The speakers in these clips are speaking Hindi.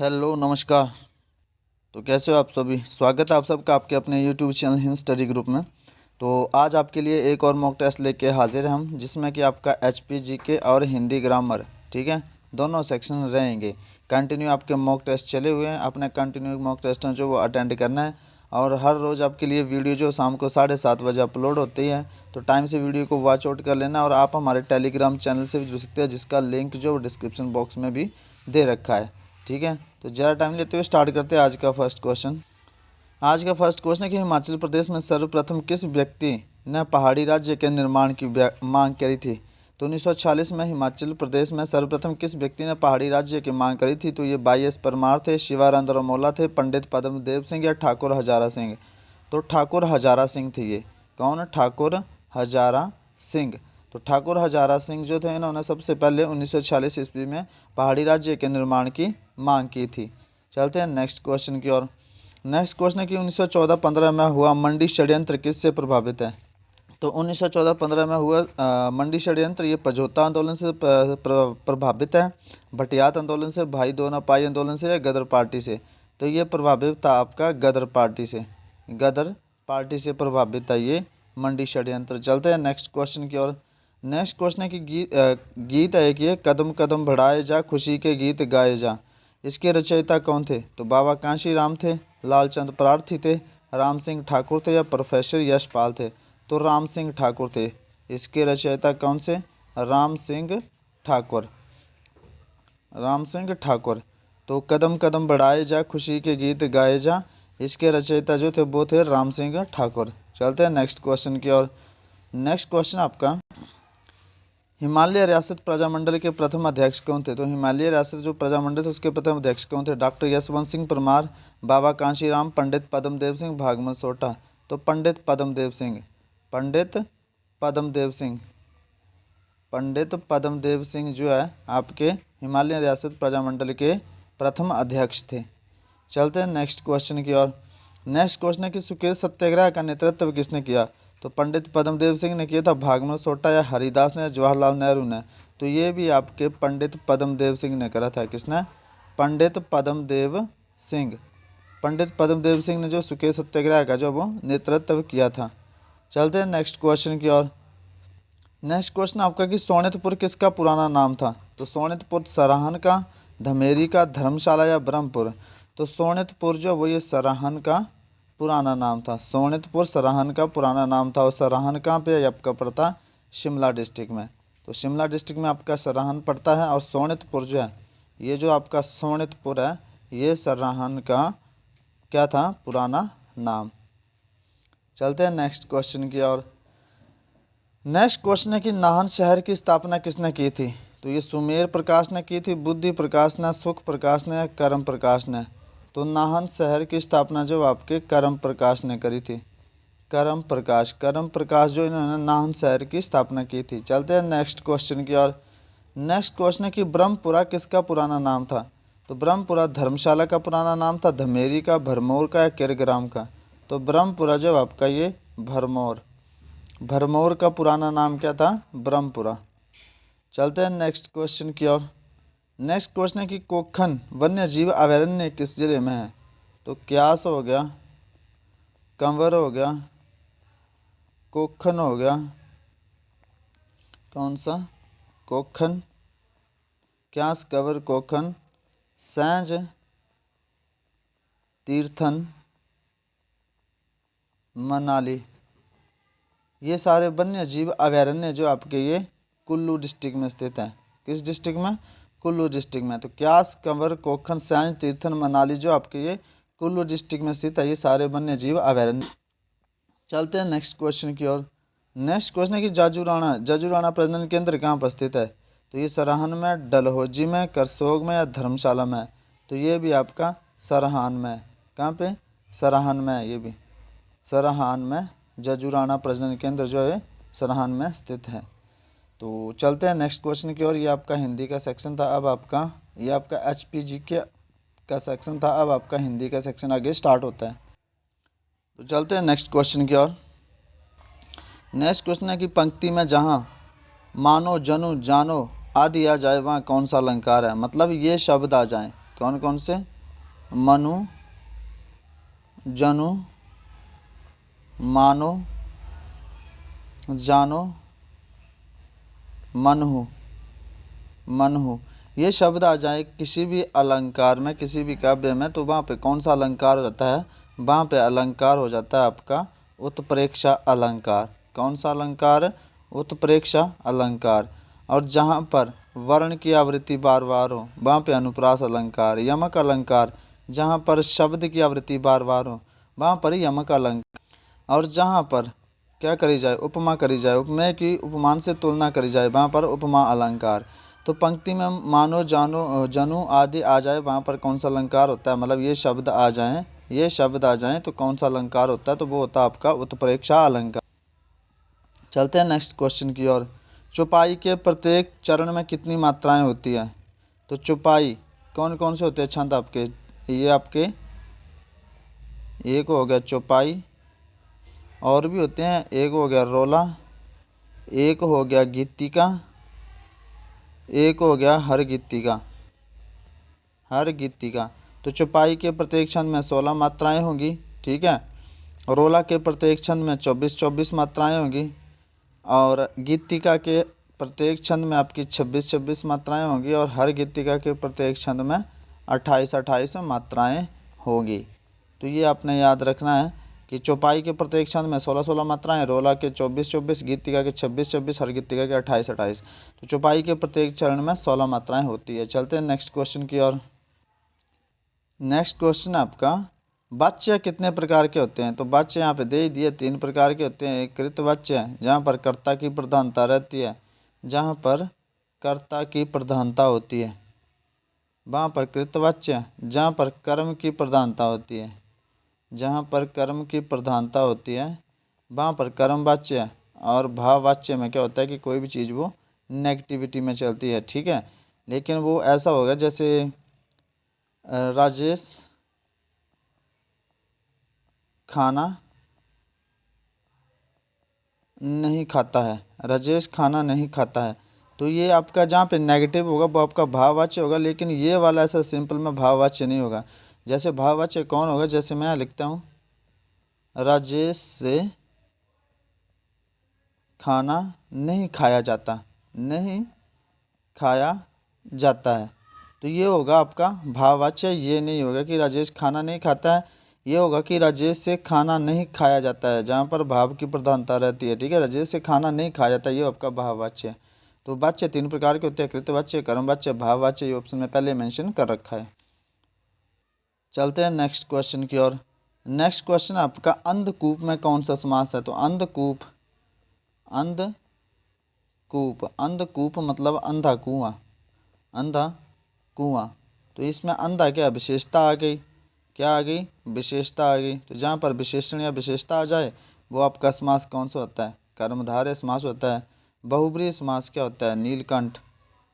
हेलो नमस्कार। तो कैसे हो आप सभी। स्वागत है आप सबका आपके अपने YouTube channel Hind study group में। तो आज आपके लिए एक और मॉक टेस्ट लेके हाजिर हैं हम, जिसमें कि आपका एचपी जीके और हिंदी ग्रामर, ठीक है, दोनों सेक्शन रहेंगे। कंटिन्यू आपके मॉक टेस्ट चले हुए हैं, अपने कंटिन्यू मॉक टेस्ट जो वो अटेंड करना है। और हर रोज़ आपके लिए वीडियो जो शाम को 7:30 बजे अपलोड होती है, तो टाइम से वीडियो को वॉच आउट कर लेना। और आप हमारे टेलीग्राम चैनल से भी जुड़ सकते हैं, जिसका लिंक जो डिस्क्रिप्शन बॉक्स में भी दे रखा है, ठीक है। तो ज़्यादा टाइम लेते हुए स्टार्ट करते हैं आज का फर्स्ट क्वेश्चन। आज का फर्स्ट क्वेश्चन है कि हिमाचल प्रदेश में सर्वप्रथम किस व्यक्ति ने पहाड़ी राज्य के निर्माण की मांग करी थी। तो 1946 में हिमाचल प्रदेश में सर्वप्रथम किस व्यक्ति ने पहाड़ी राज्य की मांग करी थी। तो ये वाई.एस. परमार थे, शिवानंद रमोला थे, पंडित पद्मदेव सिंह या ठाकुर हजारा सिंह। तो ठाकुर हजारा सिंह थे। ये कौन? ठाकुर हजारा सिंह। तो ठाकुर हजारा सिंह जो थे, इन्होंने सबसे पहले 1946 ईस्वी में पहाड़ी राज्य के निर्माण की मांग की थी। चलते हैं नेक्स्ट क्वेश्चन की ओर। नेक्स्ट क्वेश्चन है कि 1914-15 में हुआ मंडी षड्यंत्र किससे प्रभावित है। तो 1914-15 में हुआ मंडी षड्यंत्र ये पझोता आंदोलन से प्रभावित है, भटियात आंदोलन से, भाई दोना पाई आंदोलन से या गदर पार्टी से। तो ये प्रभावित था आपका गदर पार्टी से। गदर पार्टी से प्रभावित है ये मंडी षड्यंत्र। चलते हैं नेक्स्ट क्वेश्चन की ओर। नेक्स्ट क्वेश्चन है कि गीत है कि कदम कदम बढ़ाए जा, खुशी के गीत गाए जा। इसके रचयिता कौन थे। तो बाबा कांशी राम थे, लालचंद प्रार्थी थे, राम सिंह ठाकुर थे या प्रोफेसर यशपाल थे। तो राम सिंह ठाकुर थे। इसके रचयिता कौन से? राम सिंह ठाकुर। राम सिंह ठाकुर। तो कदम कदम बढ़ाए जा, खुशी के गीत गाए जा, इसके रचयिता जो थे वो थे राम सिंह ठाकुर। चलते हैं नेक्स्ट क्वेश्चन की ओर। नेक्स्ट क्वेश्चन आपका, हिमालय रियासत प्रजामंडल के प्रथम अध्यक्ष कौन थे। तो हिमालय रियासत जो प्रजामंडल थे उसके प्रथम अध्यक्ष कौन थे। डॉक्टर यशवंत सिंह परमार, बाबा कांशीराम, पंडित पद्मदेव सिंह, भागमत सोटा। तो पंडित पद्मदेव सिंह। पंडित पद्मदेव सिंह। पंडित पद्मदेव सिंह जो है आपके हिमालय रियासत प्रजामंडल के प्रथम अध्यक्ष थे। चलते हैं नेक्स्ट क्वेश्चन की ओर। नेक्स्ट क्वेश्चन है कि सुकेत सत्याग्रह का नेतृत्व किसने किया। तो पंडित पद्मदेव सिंह ने किया था, भागमत सोटा या हरिदास ने, जवाहरलाल नेहरू ने। तो ये भी आपके पंडित पद्मदेव सिंह ने करा था। किसने? पंडित पद्मदेव सिंह। पंडित पद्मदेव सिंह ने जो सुकेत सत्याग्रह का जो वो नेतृत्व किया था। चलते हैं नेक्स्ट क्वेश्चन की ओर। नेक्स्ट क्वेश्चन आपका कि सोनितपुर किसका पुराना नाम था। तो सोनितपुर सराहन का, धमेरी का, धर्मशाला या ब्रह्मपुर। तो सोनितपुर जो वो ये सराहन का पुराना नाम था। सोनितपुर सराहन का पुराना नाम था। और सराहन कहाँ पे आपका पड़ता? शिमला डिस्ट्रिक्ट में। तो शिमला डिस्ट्रिक्ट में आपका सराहन पड़ता है। और सोनितपुर जो है, ये जो आपका सोनितपुर है, ये सराहन का क्या था? पुराना नाम। चलते हैं नेक्स्ट क्वेश्चन की ओर। नेक्स्ट क्वेश्चन है कि नाहन शहर की स्थापना किसने की थी। तो ये सुमेर प्रकाश ने की थी, बुद्धि प्रकाश ने, सुख प्रकाश ने, कर्म प्रकाश ने। तो नाहन शहर की स्थापना जो आपके कर्म प्रकाश ने करी थी। कर्म प्रकाश। कर्म प्रकाश जो इन्होंने नाहन शहर की स्थापना की थी। चलते हैं नेक्स्ट क्वेश्चन की ओर। नेक्स्ट क्वेश्चन है कि ब्रह्मपुरा किसका पुराना नाम था। तो ब्रह्मपुरा धर्मशाला का पुराना नाम था, धमेरी का, भरमौर का या किरग्राम का। तो ब्रह्मपुरा जो आपका ये भरमौर, भरमौर का पुराना नाम क्या था? ब्रह्मपुरा। चलते हैं नेक्स्ट क्वेश्चन की ओर। नेक्स्ट क्वेश्चन है कि कोखन वन्य जीव अभयारण्य किस जिले में है। तो क्यास हो गया, कंवर हो गया, कोखन हो गया, कौन सा? कोखन, क्यास, कंवर, कोखन, सैंज, तीर्थन, मनाली। ये सारे वन्य जीव अभयारण्य जो आपके ये कुल्लू डिस्ट्रिक्ट में स्थित हैं। किस डिस्ट्रिक्ट में? कुल्लू डिस्ट्रिक्ट में। तो क्यास, कंवर, कोखन, सैंज, तीर्थन, मनाली जो आपके ये कुल्लू डिस्ट्रिक्ट में स्थित है, ये सारे वन्य जीव अभयारण्य। चलते हैं नेक्स्ट क्वेश्चन की ओर। नेक्स्ट क्वेश्चन है कि जाजूराणा, जाजूराणा प्रजनन केंद्र कहाँ पर स्थित है। तो ये सराहन में, डलहौजी में, करसोग में या धर्मशाला में। तो ये भी आपका सराहन में। कहाँ पे? सराहन में। ये भी सराहन में जाजूराणा प्रजनन केंद्र जो है सराहन में स्थित है। तो चलते हैं नेक्स्ट क्वेश्चन की ओर। ये आपका हिंदी का सेक्शन था। अब आपका ये आपका एचपीजी का सेक्शन था। अब आपका हिंदी का सेक्शन आगे स्टार्ट होता है। तो चलते हैं नेक्स्ट क्वेश्चन की ओर। नेक्स्ट क्वेश्चन है कि पंक्ति में जहाँ मानो, जनु, जानो आदि आ जाए वहाँ कौन सा अलंकार है। मतलब ये शब्द आ जाएं, कौन कौन से? मनु, जनु, मानो, जानो, मनहु, मनहु। ये शब्द आ जाए किसी भी अलंकार में, किसी भी काव्य में, तो वहाँ पे कौन सा अलंकार हो जाता है? वहाँ पे अलंकार हो जाता है आपका उत्प्रेक्षा अलंकार। कौन सा अलंकार? उत्प्रेक्षा अलंकार। और जहाँ पर वर्ण की आवृत्ति बार बार हो वहाँ पे अनुप्रास अलंकार। यमक अलंकार, जहाँ पर शब्द की आवृत्ति बार बार हो वहाँ पर यमक अलंकार। और जहाँ पर क्या करी जाए? उपमा करी जाए, उपमेय की उपमान से तुलना करी जाए, वहाँ पर उपमा अलंकार। तो पंक्ति में मानो, जानो, जनु आदि आ जाए वहाँ पर कौन सा अलंकार होता है? मतलब ये शब्द आ जाएं, ये शब्द आ जाएं तो कौन सा अलंकार होता है? तो वो होता है आपका उत्प्रेक्षा अलंकार। चलते हैं नेक्स्ट क्वेश्चन की ओर। चौपाई के प्रत्येक चरण में कितनी मात्राएं होती है? तो चौपाई कौन कौन से होते हैं छंद आपके? ये आपके एक हो गया चौपाई, और भी होते हैं, एक हो गया रोला, एक हो गया गीतिका, एक हो गया हर गीतिका, हर गीतिका। तो चौपाई के प्रत्येक छंद में 16 मात्राएं होंगी, ठीक है। रोला के प्रत्येक छंद में 24 मात्राएं होंगी, और गीतिका के प्रत्येक छंद में आपकी 26 मात्राएं होंगी, और हर गीतिका के प्रत्येक छंद में 28 मात्राएं होंगी। तो ये आपने याद रखना है कि चौपाई के प्रत्येक छंद में 16 मात्राएं, रोला के 24, गीतिका के 26, हर गीतिका के 28। तो चौपाई के प्रत्येक चरण में 16 मात्राएं होती है। चलते हैं नेक्स्ट क्वेश्चन की ओर। नेक्स्ट क्वेश्चन आपका, वाच्य कितने प्रकार के होते हैं? तो वाच्य यहाँ पे दे ही दिए 3 प्रकार के होते हैं। एक कृत वाच्य है, जहाँ पर कर्ता की प्रधानता रहती है, जहाँ पर कर्ता की प्रधानता होती है वहाँ पर कृतवाच्य, जहाँ पर कर्म की प्रधानता होती है, जहाँ पर कर्म की प्रधानता होती है वहाँ पर कर्मवाच्य। और भाववाच्य में क्या होता है कि कोई भी चीज़ वो नेगेटिविटी में चलती है, ठीक है। लेकिन वो ऐसा होगा जैसे राजेश खाना नहीं खाता है, राजेश खाना नहीं खाता है। तो ये आपका जहाँ पे नेगेटिव होगा वो आपका भाववाच्य होगा, लेकिन ये वाला ऐसा सिंपल में भाववाच्य नहीं होगा। जैसे भाववाच्य कौन होगा? जैसे मैं लिखता हूँ, राजेश से खाना नहीं खाया जाता, नहीं खाया जाता है। तो ये होगा आपका भाववाच्य। ये नहीं होगा कि राजेश खाना नहीं खाता है, ये होगा कि राजेश से खाना नहीं खाया जाता है, जहाँ पर भाव की प्रधानता रहती है, ठीक है। राजेश से खाना नहीं खाया जाता, ये आपका भाववाच्य है। तो वाच्य 3 प्रकार के होते हैं, कृतवाच्य, कर्मवाच्य, भाववाच्य। ये ऑप्शन में पहले मेंशन कर रखा है। चलते हैं नेक्स्ट क्वेश्चन की ओर। नेक्स्ट क्वेश्चन आपका, अंधकूप में कौन सा समास है? तो अंधकूप, अंधकूप, अंधकूप मतलब अंधा कुआं, अंधा कुआं। तो इसमें अंधा क्या विशेषता आ गई? क्या आ गई? विशेषता आ गई। तो जहाँ पर विशेषण या विशेषता आ जाए वो आपका समास कौन सा होता है? कर्मधारय समास होता है। बहुब्रीहि समास क्या होता है? नीलकंठ।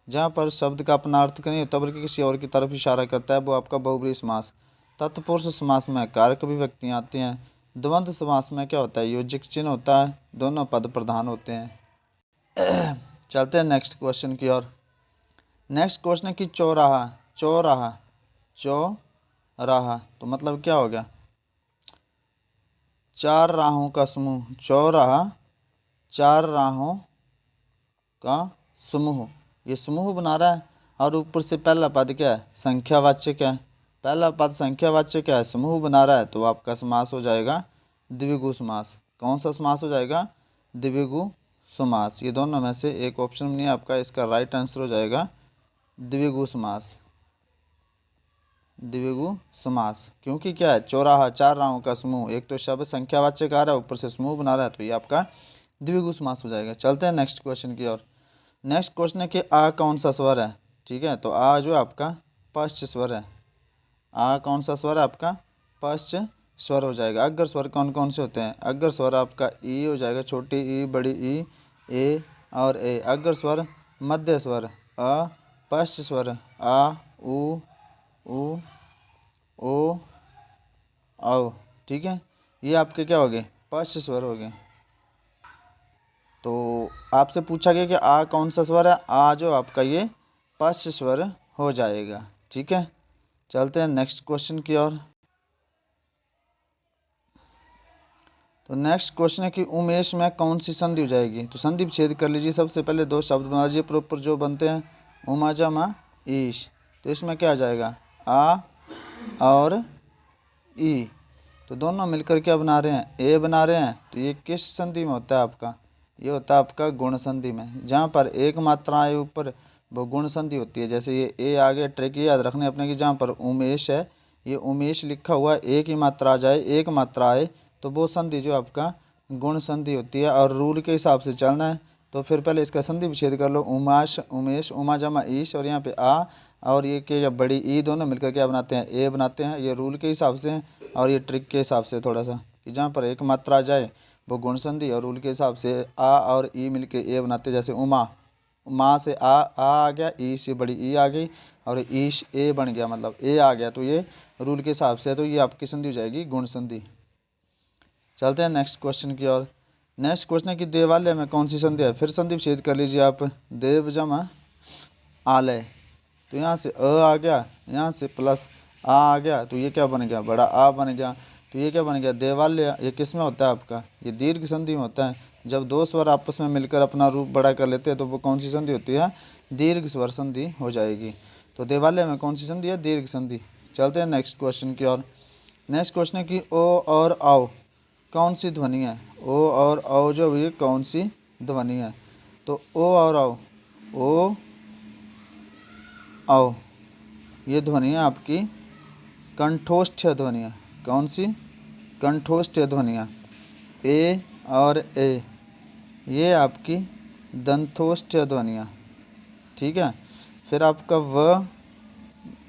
जहाँ पर शब्द का अपना अर्थ नहीं होता बल्कि किसी और की तरफ इशारा करता है वो आपका बहुब्रीहि समास। तत्पुरुष समास में कारक विभक्तियाँ आती हैं। द्वंद्व समास में क्या होता है? योजक चिन्ह होता है, दोनों पद प्रधान होते हैं। चलते हैं नेक्स्ट क्वेश्चन की ओर। नेक्स्ट क्वेश्चन है कि चौराहा, चौराहा, चौराहा तो मतलब क्या हो गया? 4 राहों का समूह। चौराहा 4 राहों का समूह, ये समूह बना रहा है। और ऊपर से पहला पद क्या है? संख्यावाच्य क्या है? पहला पद संख्यावाच्य क्या है? समूह बना रहा है। तो आपका समास हो जाएगा द्विगु समास। कौन सा समास हो जाएगा? द्विगु समास। ये दोनों में से एक ऑप्शन नहीं है आपका, इसका राइट आंसर हो जाएगा द्विगु समास, द्विगु समास। क्योंकि क्या है? चौराहा 4 राहों का समूह, एक तो शब्द संख्यावाचक आ रहा है, ऊपर से समूह बना रहा है, तो ये आपका द्विगु समास हो जाएगा। चलते हैं नेक्स्ट क्वेश्चन की ओर। नेक्स्ट क्वेश्चन है कि आ कौन सा स्वर है? ठीक है, तो आ जो आपका पश्च स्वर है। आ कौन सा स्वर है आपका? पश्च स्वर हो जाएगा। अग्र स्वर कौन कौन से होते हैं? अग्र स्वर आपका ई हो जाएगा, छोटी ई, बड़ी ई, ए और ए। अग्र स्वर, मध्य स्वर अ, पश्च स्वर आ, उ, ओ, औ, ठीक है। ये आपके क्या हो गए? पश्च स्वर हो गए। तो आपसे पूछा गया कि आ कौन सा स्वर है? आ जो आपका ये पश्च स्वर हो जाएगा, ठीक है। चलते हैं नेक्स्ट क्वेश्चन की ओर। तो नेक्स्ट क्वेश्चन है कि उमेश में कौन सी संधि हो जाएगी। तो संधि विच्छेद कर लीजिए। सबसे पहले दो शब्द बना लीजिए प्रॉपर जो बनते हैं, उमा जमा ईश। तो इसमें क्या आ जाएगा, आ और ई। तो दोनों मिलकर क्या बना रहे हैं, ए बना रहे हैं। तो ये किस संधि में होता है आपका, ये होता है आपका गुण संधि में। जहाँ पर एक मात्रा आए ऊपर वो गुण संधि होती है। जैसे ये ए आ गया, ट्रिक याद रखने अपने की, जहाँ पर उमेश है, ये उमेश लिखा हुआ है, एक ही मात्रा आ जाए, एक मात्रा आए तो वो संधि जो आपका गुण संधि होती है। और रूल के हिसाब से चलना है। तो फिर पहले इसका संधि विच्छेद कर लो, उमाश उमेश, उमा जमा ईश, और यहाँ पे आ और ये के बड़ी ई दोनों मिलकर क्या बनाते हैं, ए बनाते हैं। ये रूल के हिसाब से और ये ट्रिक के हिसाब से थोड़ा सा, कि जहाँ पर एक मात्रा आ जाए वो गुण संधि, और रूल के हिसाब से आ और ई मिलके ए बनाते। जैसे उमा, माँ से आ गया, ई से बड़ी ई आ गई, और ईश ए बन गया, मतलब ए आ गया। तो ये रूल के हिसाब से है। तो ये आपकी संधि हो जाएगी गुण संधि। चलते हैं नेक्स्ट क्वेश्चन की ओर। नेक्स्ट क्वेश्चन है कि देवालय में कौन सी संधि है। फिर संधि विच्छेद कर लीजिए आप, देव जमा आलय। तो यहाँ से अ आ गया, यहाँ से प्लस आ गया, तो ये क्या बन गया, बड़ा आ बन गया। तो ये क्या बन गया, देवालय। ये किस में होता है आपका, ये दीर्घ संधि में होता है। जब दो स्वर आपस में मिलकर अपना रूप बड़ा कर लेते हैं तो वो कौन सी संधि होती है, दीर्घ स्वर संधि हो जाएगी। तो देवालय में कौन सी संधि है, दीर्घ संधि। चलते हैं नेक्स्ट क्वेश्चन की ओर। नेक्स्ट क्वेश्चन है कि ओ और औ कौन सी ध्वनि है। ओ और औ जो ये कौन सी ध्वनि है। तो ओ और औ, ओ औ ये ध्वनि है आपकी कंठोष्ठ्य ध्वनियाँ। कौन सी, कंठोष्ठ्य ध्वनियाँ। ए और ए ये आपकी दंतोष्ठ्य ध्वनियाँ, ठीक है। फिर आपका व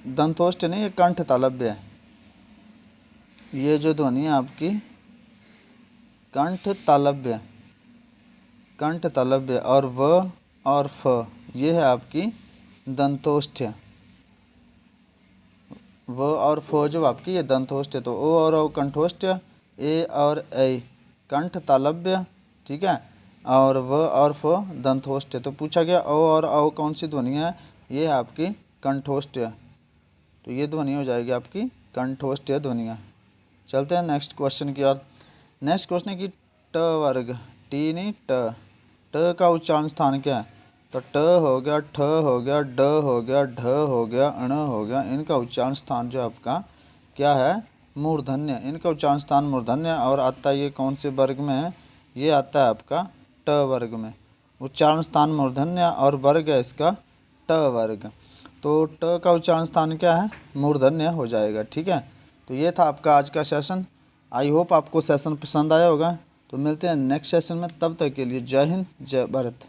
दंतोष्ठ्य नहीं, ये कंठ तालव्य है। ये जो ध्वनि है आपकी कंठ तालव्य, कंठ तालव्य। और व और फ ये है आपकी दंतोष्ठ्य। व और फ जो आपकी ये दंतोष्ठ्य। तो ओ और औ कंठोष्ठ्य, ए और ऐ कंठ तालव्य, ठीक है। और व और फ दंतोष्ठ्य। तो पूछा गया ओ और औ कौन सी ध्वनि है, ये है आपकी कंठोष्ठ्य। तो ये ध्वनि हो जाएगी आपकी कंठोष्ठ्य ध्वनियाँ। चलते हैं नेक्स्ट क्वेश्चन की ओर। नेक्स्ट क्वेश्चन है कि ट वर्ग, टी नहीं ट, ट का उच्चारण स्थान क्या है। तो ट हो गया, ठ हो गया, ड हो गया, ढ हो गया, अण हो गया। इनका उच्चारण स्थान जो आपका क्या है, मूर्धन्य। इनका उच्चारण स्थान मूर्धन्य। और आता है ये कौन से वर्ग में है, ये आता है आपका ट वर्ग में। उच्चारण स्थान मूर्धन्य और वर्ग है इसका ट वर्ग। तो ट का उच्चारण स्थान क्या है, मूर्धन्य हो जाएगा, ठीक है। तो ये था आपका आज का सेशन। आई होप आपको सेशन पसंद आया होगा। तो मिलते हैं नेक्स्ट सेशन में, तब तक के लिए जय हिंद जय भारत।